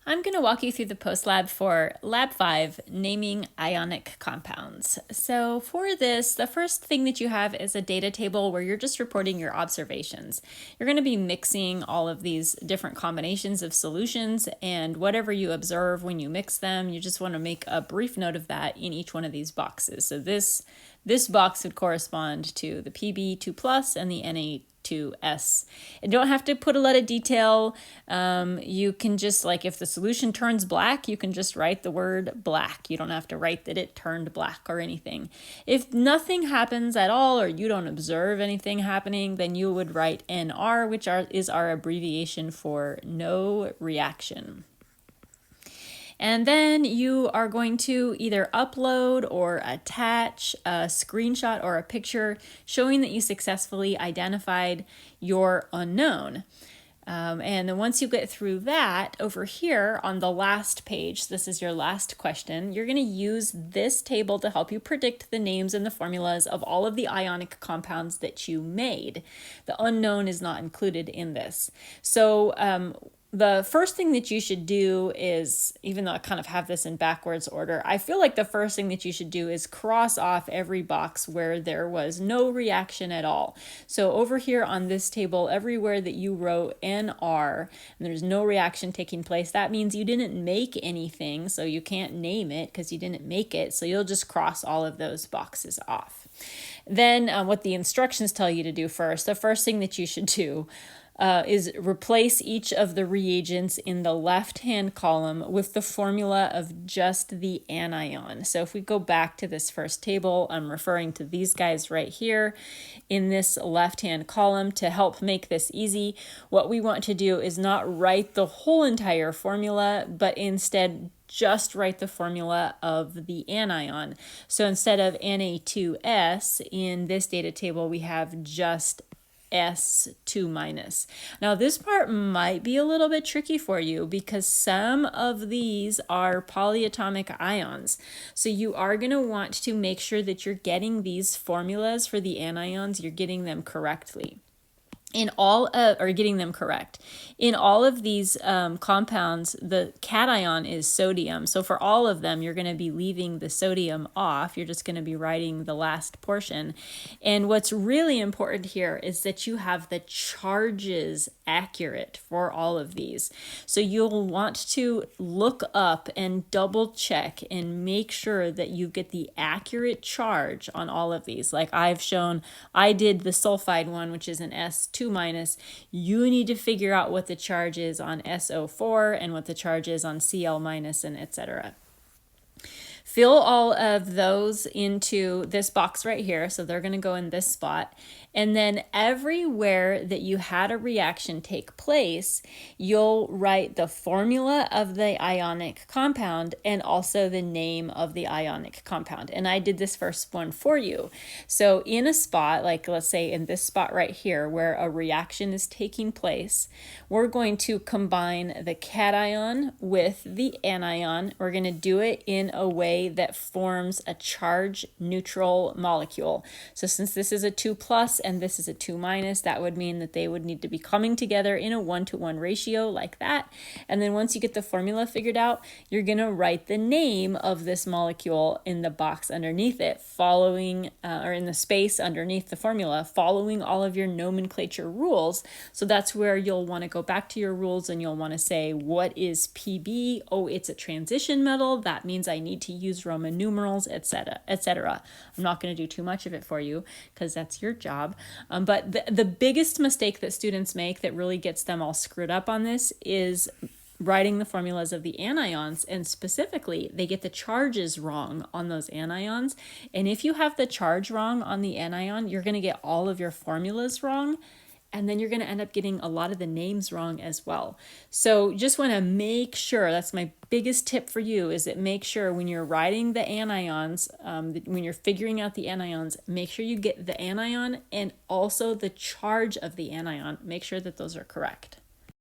I'm going to walk you through the post lab for Lab 5, naming ionic compounds. So for this, the first thing that you have is a data table where you're just reporting your observations. You're going to be mixing all of these different combinations of solutions, and whatever you observe when you mix them, you just want to make a brief note of that in each one of these boxes. So this box would correspond to the Pb2+ and the Na2S. You don't have to put a lot of detail. You can just, like, if the solution turns black, you can just write the word black. You don't have to write that it turned black or anything. If nothing happens at all, or you don't observe anything happening, then you would write NR, which is our abbreviation for no reaction. And then you are going to either upload or attach a screenshot or a picture showing that you successfully identified your unknown. And then once you get through that, over here on the last page, this is your last question, you're going to use this table to help you predict the names and the formulas of all of the ionic compounds that you made. The unknown is not included in this. So the first thing that you should do is, even though I kind of have this in backwards order, I feel like the first thing that you should do is cross off every box where there was no reaction at all. So over here on this table, everywhere that you wrote NR and there's no reaction taking place, that means you didn't make anything, so you can't name it because you didn't make it, so you'll just cross all of those boxes off. Then what the instructions tell you to do first, the first thing that you should do is replace each of the reagents in the left-hand column with the formula of just the anion. So if we go back to this first table, I'm referring to these guys right here in this left-hand column. To help make this easy, what we want to do is not write the whole entire formula, but instead just write the formula of the anion. So instead of Na2S in this data table, we have just S2-. Now this part might be a little bit tricky for you because some of these are polyatomic ions. So you are going to want to make sure that you're getting these formulas for the anions, you're getting them correctly. Getting them correct. In all of these compounds, the cation is sodium. So for all of them, you're going to be leaving the sodium off. You're just going to be writing the last portion. And what's really important here is that you have the charges accurate for all of these. So you'll want to look up and double check and make sure that you get the accurate charge on all of these. Like I've shown, I did the sulfide one, which is an S2-. You need to figure out what the charge is on SO4 and what the charge is on Cl-, and etc. Fill all of those into this box right here. So they're going to go in this spot. And then everywhere that you had a reaction take place, you'll write the formula of the ionic compound and also the name of the ionic compound. And I did this first one for you. So in a spot, like let's say in this spot right here where a reaction is taking place, we're going to combine the cation with the anion. We're going to do it in a way that forms a charge neutral molecule. So since this is a 2+ and this is a 2-, that would mean that they would need to be coming together in a 1-to-1 ratio like that. And then once you get the formula figured out, you're going to write the name of this molecule in the box underneath it, following or in the space underneath the formula, following all of your nomenclature rules. So that's where you'll want to go back to your rules and you'll want to say, what is Pb? Oh, it's a transition metal. That means I need to use Roman numerals, etc., etc. I'm not going to do too much of it for you because that's your job. But the biggest mistake that students make that really gets them all screwed up on this is writing the formulas of the anions, and specifically they get the charges wrong on those anions. And if you have the charge wrong on the anion, you're going to get all of your formulas wrong. And then you're going to end up getting a lot of the names wrong as well. So just want to make sure, that's my biggest tip for you, is that make sure when you're writing the anions, when you're figuring out the anions, make sure you get the anion and also the charge of the anion. Make sure that those are correct.